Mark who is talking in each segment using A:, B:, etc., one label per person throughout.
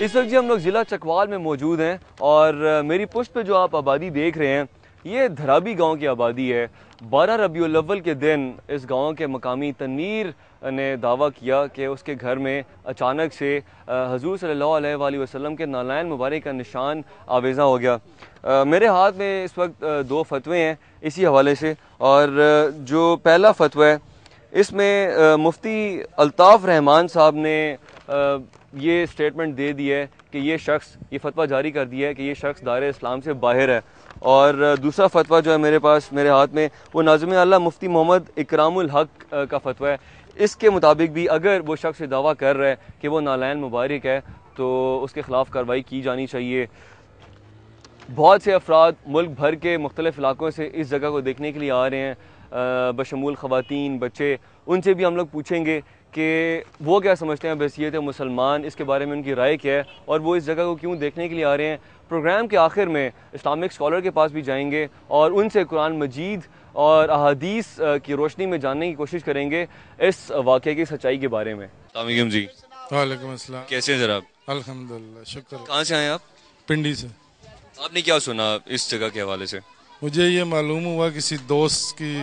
A: اس وقت جی ہم لوگ ضلع چکوال میں موجود ہیں اور میری پشت پہ جو آپ آبادی دیکھ رہے ہیں یہ دھرابی گاؤں کی آبادی ہے۔ 12 ربیع الاول کے دن اس گاؤں کے مقامی تنویر نے دعویٰ کیا کہ اس کے گھر میں اچانک سے حضور صلی اللہ علیہ وآلہ وسلم کے نالین مبارک کا نشان آویزاں ہو گیا۔ میرے ہاتھ میں اس وقت 2 فتوے ہیں اسی حوالے سے، اور جو پہلا فتویٰ ہے اس میں مفتی الطاف رحمان صاحب نے یہ سٹیٹمنٹ دے دی ہے کہ یہ شخص، یہ فتویٰ جاری کر دیا ہے کہ یہ شخص دائرہ اسلام سے باہر ہے۔ اور دوسرا فتویٰ جو ہے میرے ہاتھ میں وہ ناظم اعلیٰ مفتی محمد اکرام الحق کا فتویٰ ہے۔ اس کے مطابق بھی اگر وہ شخص یہ دعویٰ کر رہا ہے کہ وہ نالین مبارک ہے تو اس کے خلاف کارروائی کی جانی چاہیے۔ بہت سے افراد ملک بھر کے مختلف علاقوں سے اس جگہ کو دیکھنے کے لیے آ رہے ہیں، بشمول خواتین، بچے۔ ان سے بھی ہم لوگ پوچھیں گے کہ وہ کیا سمجھتے ہیں بحیثیت مسلمان، اس کے بارے میں ان کی رائے کیا ہے اور وہ اس جگہ کو کیوں دیکھنے کے لیے آ رہے ہیں۔ پروگرام کے آخر میں اسلامک اسکالر کے پاس بھی جائیں گے اور ان سے قرآن مجید اور احادیث کی روشنی میں جاننے کی کوشش کریں گے اس واقعے کی سچائی کے بارے میں۔ السلام علیکم جی۔
B: وعلیکم السلام۔
A: کیسے ہیں جناب؟
B: الحمدللہ، شکر۔
A: کہاں سے آئے آپ؟
B: پنڈی سے۔
A: آپ نے کیا سنا اس جگہ کے حوالے سے؟
B: مجھے یہ معلوم ہوا کسی دوست کی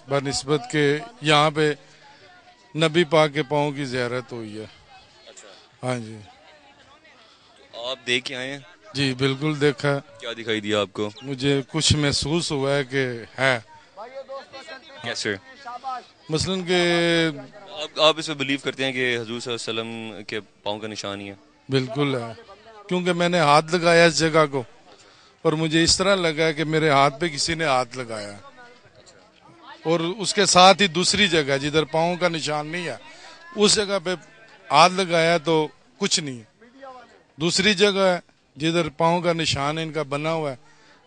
B: بنسبت کے یہاں پہ نبی پاک کے پاؤں کی زیارت ہوئی ہے۔ ہاں جی۔
A: آپ دیکھ کے آئے ہیں؟
B: جی بالکل دیکھا۔
A: کیا دکھائی دیا آپ کو؟
B: مجھے کچھ محسوس ہوا ہے کہ ہے۔
A: کیسے؟
B: مثلاً کہ
A: آپ اس پہ بلیو کرتے ہیں کہ حضور صلی اللہ علیہ وسلم کے پاؤں کا نشان ہی ہے؟
B: بالکل ہے، کیونکہ میں نے ہاتھ لگایا اس جگہ کو اور مجھے اس طرح لگا کہ میرے ہاتھ پہ کسی نے ہاتھ لگایا، اور اس کے ساتھ ہی دوسری جگہ جدھر پاؤں کا نشان نہیں ہے اس جگہ پہ ہاتھ لگایا تو کچھ نہیں۔ دوسری جگہ ہے جدھر پاؤں کا نشان ان کا بنا ہوا ہے،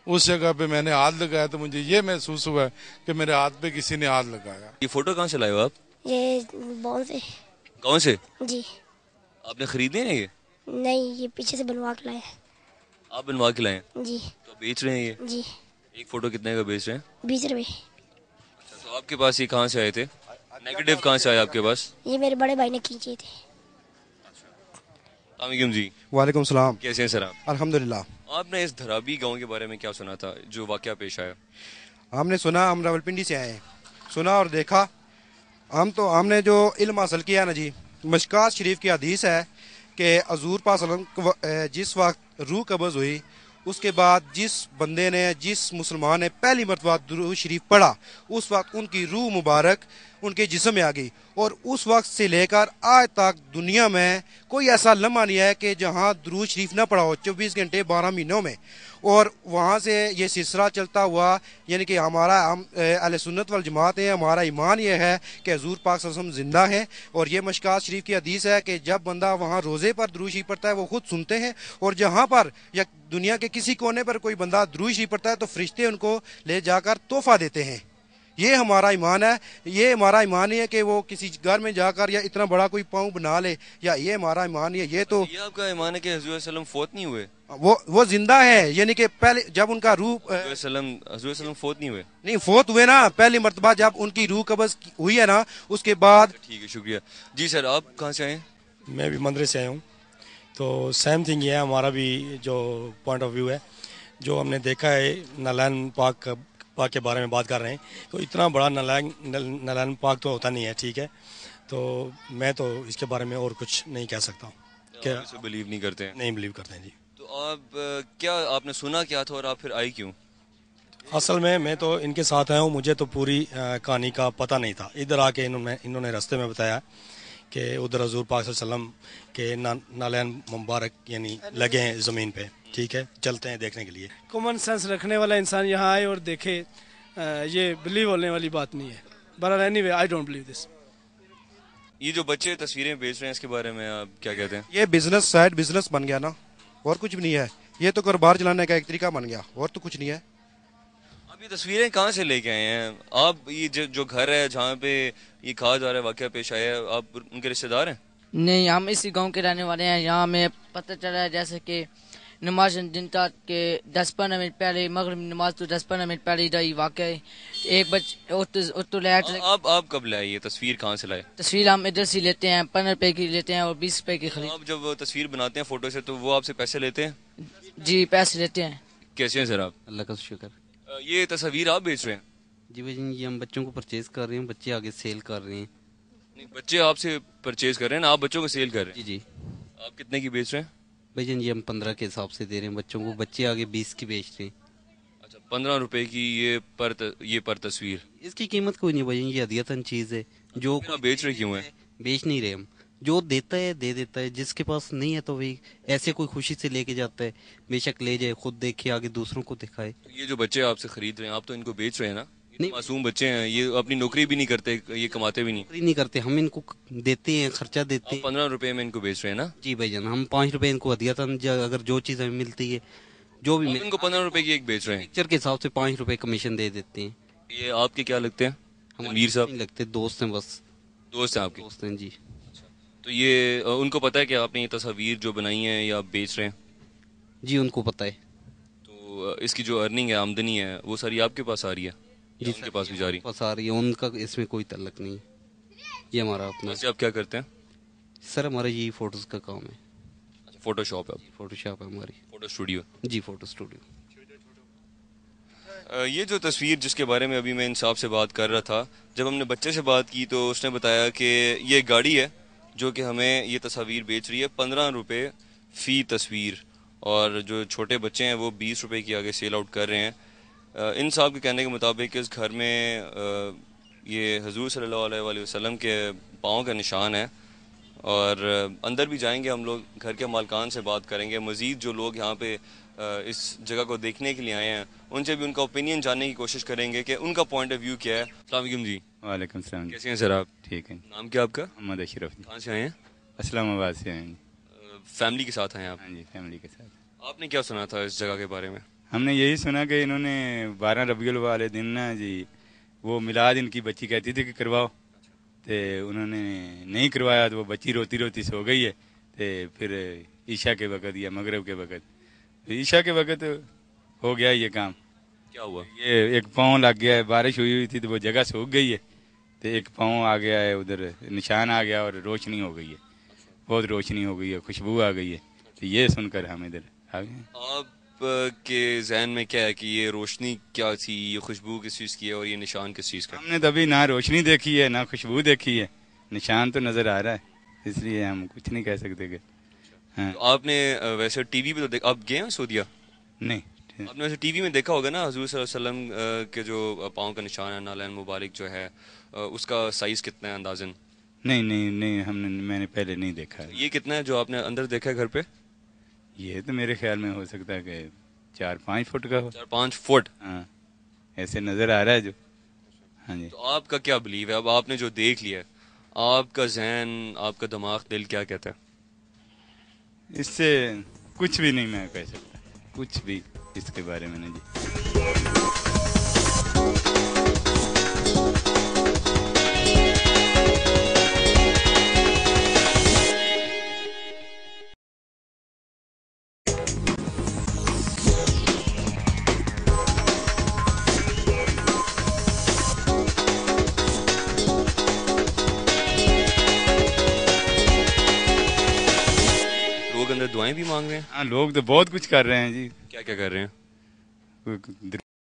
B: اس جگہ پہ میں نے ہاتھ لگایا تو مجھے یہ محسوس ہوا ہے کہ میرے ہاتھ پہ کسی نے ہاتھ لگایا۔
A: یہ فوٹو کہاں سے لائے ہو آپ؟
C: یہ بون سے۔
A: گاؤں سے؟
C: جی۔
A: آپ نے خریدے ہیں یہ؟
C: نہیں، یہ پیچھے سے بنوا کے لائے ہیں۔
A: آپ بنوا کے لائے ہیں؟
C: جی۔
A: تو بیچ رہے ہیں یہ؟
C: جی۔
A: ایک فوٹو کتنے کا بیچ رہے ہیں؟
C: 20 روپے۔
A: اچھا، تو آپ کے پاس یہ کہاں سے آئے تھے؟ نیگیٹو کہاں سے آئے آپ کے پاس؟
C: یہ میرے بڑے بھائی نے کھینچے تھے۔
A: السلام علیکم جی۔
D: وعلیکم السلام۔
A: کیسے ہیں سر آپ؟
D: الحمدللہ۔
A: آپ نے اس دھرابی گاؤں کے بارے میں کیا سنا تھا جو واقعہ پیش آیا؟
D: ہم نے سنا، ہم راولپنڈی سے آئے ہیں، سنا اور دیکھا۔ ہم نے جو علم حاصل کیا نا جی، مشکات شریف کی حدیث ہے کہ حضور پاک صلی اللہ علیہ وسلم جس وقت روح قبض ہوئی اس کے بعد جس بندے نے، جس مسلمان نے پہلی مرتبہ درود شریف پڑھا اس وقت ان کی روح مبارک ان کے جسم میں آ گئی، اور اس وقت سے لے کر آج تک دنیا میں کوئی ایسا لمحہ نہیں ہے کہ جہاں درود شریف نہ پڑھا ہو 24 گھنٹے 12 مہینوں میں۔ اور وہاں سے یہ سلسلہ چلتا ہوا، یعنی کہ ہم اہل سنت والجماعت ہیں، ہمارا ایمان یہ ہے کہ حضور پاک صلی اللہ علیہ وسلم زندہ ہیں، اور یہ مشکات شریف کی حدیث ہے کہ جب بندہ وہاں روزے پر درود شریف پڑھتا ہے وہ خود سنتے ہیں، اور جہاں پر یا دنیا کے کسی کونے پر کوئی بندہ درود شریف پڑھتا ہے تو فرشتے ان کو لے جا کر تحفہ دیتے ہیں۔ یہ ہمارا ایمان ہے۔ یہ ہمارا ایمان ہی ہے کہ وہ کسی گھر میں جا کر یا اتنا بڑا کوئی پاؤں بنا لے، یا یہ ہمارا ایمان ہے۔ یہ تو
A: یہ آپ کا ایمان ہے کہ حضور صلی اللہ علیہ وسلم فوت نہیں ہوئے؟
D: وہ زندہ ہے، یعنی کہ پہلے جب ان کا روح
A: حضور صلی اللہ علیہ وسلم فوت نہیں ہوئے؟
D: نہیں، فوت ہوئے نا، پہلی مرتبہ جب ان کی روح قبض ہوئی ہے نا اس کے بعد۔
A: ٹھیک ہے، شکریہ جی۔ سر آپ کہاں سے آئے ہیں؟
E: میں بھی مندرے سے آیا ہوں، تو سیم تھنگ یہ ہے، ہمارا بھی جو پوائنٹ آف ویو ہے، جو ہم نے دیکھا ہے نالین پاک کے بارے میں بات کر رہے ہیں، تو اتنا بڑا نالین پاک تو ہوتا نہیں ہے، ٹھیک ہے، تو میں تو اس کے بارے میں اور کچھ نہیں کہہ سکتا ہوں۔
A: کیا اسے بلیو نہیں کرتے ہیں؟
E: نہیں بلیو کرتے ہیں جی۔
A: تو آپ نے سنا کیا تھا اور آپ پھر آئے کیوں؟
E: اصل میں تو ان کے ساتھ آیا ہوں، مجھے تو پوری کہانی کا پتہ نہیں تھا۔ ادھر آ کے انہوں نے راستے میں بتایا کہ ادھر حضور پاک صلی اللہ علیہ وسلم کے نالین مبارک یعنی لگے ہیں زمین پہ، ٹھیک ہے، چلتے ہیں دیکھنے کے لیے۔
F: کامن سینس رکھنے والا انسان یہاں آئے اور دیکھے، یہ بلیو ہونے والی بات نہیں ہے۔ بہرحال any way I don't believe this.
A: یہ جو بچے تصویریں بیچ رہے ہیں اس کے بارے میں آپ کیا کہتے ہیں؟
D: یہ بزنس، سائڈ بزنس بن گیا نا، اور کچھ بھی نہیں ہے۔ یہ تو کاروبار چلانے کا ایک طریقہ بن گیا، اور تو کچھ نہیں ہے۔
A: آپ یہ تصویریں کہاں سے لے کے آئے ہیں؟ آپ یہ جو گھر ہے جہاں پہ یہ کہا جا رہا ہے واقعہ پیش آیا ہے، آپ ان کے رشتہ دار ہیں؟
G: نہیں، ہم اسی گاؤں کے رہنے والے ہیں۔ یہاں ہمیں پتہ چلا ہے جیسے کہ نماز دن تک کے 10-15 منٹ پہلے مغرب نماز تو 10-15 منٹ پہلے ادھر واقع ہے. ایک تو لائٹ
A: آپ کب لائے یہ تصویر کہاں سے لائے؟
G: تصویر ہم ادھر سے لیتے ہیں, 15 روپے کی لیتے ہیں اور 20 روپے کی خرید.
A: آپ جب تصویر بناتے ہیں فوٹو سے تو وہ آپ سے پیسے لیتے ہیں؟
G: جی پیسے لیتے ہیں.
A: کیسے ہیں سر آپ؟
H: اللہ کا شکر.
A: یہ تصاویر آپ بیچ رہے ہیں؟
H: جی بھائی جان, یہ ہم بچوں کو پرچیز کر رہے ہیں, بچے آگے سیل کر رہے ہیں.
A: بچے آپ سے پرچیز کر رہے ہیں نا, آپ بچوں کو سیل کر رہے ہیں؟
H: جی جی.
A: آپ کتنے کی بیچ رہے ہیں؟
H: بھائی جان یہ ہم 15 کے حساب سے دے رہے ہیں بچوں کو, بچے آگے 20 کی بیچ رہے ہیں.
A: اچھا 15 روپے کی یہ پر تصویر.
H: اس کی قیمت کوئی نہیں بھائی جان, یہ ہدیتاً چیز ہے. جو
A: بیچ رہے کیوں ہیں؟
H: بیچ نہیں رہے ہم, جو دیتا ہے دے دیتا ہے, جس کے پاس نہیں ہے تو وہی ایسے کوئی خوشی سے لے کے جاتا ہے. بے شک لے جائے, خود دیکھے, آگے دوسروں کو دکھائے.
A: یہ جو بچے آپ سے خرید رہے ہیں آپ تو ان کو بیچ رہے ہیں نا؟ معصوم بچے ہیں, یہ اپنی نوکری بھی نہیں کرتے, یہ کماتے بھی
H: نہیں کرتے, ہم ان کو دیتے ہیں, خرچہ دیتے ہیں.
A: 15 روپے میں ان کو بیچ رہے ہیں نا؟
H: جی بھائی جان, ہم 5 روپے ان کو ہدیتاً اگر جو چیز ہمیں ملتی ہے جو بھی
A: ان کو 15 روپے کی ایک بیچ رہے ہیں.
H: پکچر کے حساب سے 5 روپے کمیشن دے دیتے ہیں.
A: یہ آپ کے کیا لگتے ہیں؟
H: ہمارے صاحب نہیں لگتے, دوست ہیں بس.
A: دوست ہیں آپ کے؟
H: دوست ہیں جی.
A: تو یہ ان کو پتہ ہے کہ آپ نے یہ تصاویر جو بنائی ہیں یا آپ بیچ رہے ہیں؟
H: جی ان کو پتہ ہے.
A: تو اس کی جو ارننگ ہے, آمدنی ہے, وہ ساری آپ کے پاس آ رہی ہے
H: جی
A: ان کے پاس بھی جاری؟
H: پاس آ رہی ہے, ان کا اس میں کوئی تعلق نہیں, یہ ہمارا اپنا.
A: ویسے آپ کیا کرتے ہیں
H: سر؟ ہمارا یہی فوٹوز کا کام ہے.
A: اچھا فوٹو شاپ ہے؟
H: فوٹو شاپ ہے ہماری.
A: Photo studio?
H: جی فوٹو اسٹوڈیو.
A: یہ جو تصویر جس کے بارے میں ابھی میں انصاف سے بات کر رہا تھا, جب ہم نے بچے سے بات کی تو اس نے بتایا کہ یہ گاڑی ہے جو کہ ہمیں یہ تصاویر بیچ رہی ہے 15 روپے فی تصویر, اور جو چھوٹے بچے ہیں وہ 20 روپے کی آگے سیل آؤٹ کر رہے ہیں. ان صاحب کے کہنے کے مطابق اس گھر میں یہ حضور صلی اللہ علیہ وآلہ وسلم کے پاؤں کا نشان ہے, اور اندر بھی جائیں گے ہم لوگ, گھر کے مالکان سے بات کریں گے, مزید جو لوگ یہاں پہ اس جگہ کو دیکھنے کے لیے آئے ہیں ان سے بھی ان کا اوپینین جاننے کی کوشش کریں گے کہ ان کا پوائنٹ آف ویو کیا ہے. السلام علیکم جی.
I: وعلیکم السلام.
A: کیسے ہیں سر آپ؟
I: ٹھیک ہے.
A: نام کیا آپ کا؟
I: محمد اشرف.
A: کہاں سے آئے ہیں؟
I: اسلام آباد سے آئے ہیں.
A: فیملی کے ساتھ آئے ہیں آپ؟
I: ہاں جی فیملی کے ساتھ.
A: آپ نے کیا سنا تھا اس جگہ کے بارے میں؟
I: ہم نے یہی سنا کہ انہوں نے 12 ربیع الاول والے دن نا جی وہ میلاد ان کی بچی کہتی تھی کہ کرواؤ, تو انہوں نے نہیں کروایا تو وہ بچی روتی روتی سو گئی ہے. تو پھر عشاء کے وقت یا مغرب کے وقت, عشاء کے وقت ہو گیا یہ کام.
A: کیا ہوا؟
I: یہ ایک پاؤں لگ گیا ہے, بارش ہوئی تھی تو وہ جگہ سوکھ گئی ہے, تو ایک پاؤں آ گیا ہے ادھر, نشان آ گیا اور روشنی ہو گئی ہے, بہت روشنی ہو گئی ہے, خوشبو آ گئی ہے. تو یہ سن کر ہم ادھر آ گئے.
A: آپ کے ذہن میں کیا ہے کہ یہ روشنی کیا تھی, یہ خوشبو کس چیز کی ہے اور یہ نشان کس چیز کا؟
I: ہم نے تو ابھی نہ روشنی دیکھی ہے نہ خوشبو دیکھی ہے, نشان تو نظر آ رہا ہے, اس لیے ہم کچھ نہیں کہہ سکتے کہ. ہاں
A: آپ نے ویسے ٹی وی پہ تو آپ گئے ہیں سعودیہ؟
I: نہیں.
A: آپ نے ویسے ٹی وی میں دیکھا ہوگا نا حضور صلی اللہ علیہ وسلم کے جو پاؤں کا نشان ہے, نالین مبارک جو ہے, اس کا سائز کتنا ہے اندازاً؟
I: نہیں میں نے پہلے نہیں دیکھا ہے.
A: یہ کتنا ہے جو آپ نے اندر دیکھا ہے گھر پہ؟
I: یہ تو میرے خیال میں ہو سکتا ہے کہ 4-5 فٹ کا ہو.
A: 4-5 فٹ؟
I: ہاں ایسے نظر آ رہا ہے جو. ہاں جی.
A: تو آپ کا کیا بلیو ہے؟ اب آپ نے جو دیکھ لیا, آپ کا ذہن, آپ کا دماغ, دل کیا کہتا ہے؟
I: اس سے کچھ بھی نہیں میں کہہ سکتا, کچھ بھی اس کے بارے میں نہیں جی.
A: لوگ اندر دعائیں بھی مانگ رہے ہیں؟
I: ہاں لوگ تو بہت کچھ کر رہے ہیں جی.
A: کیا کیا کر رہے ہیں؟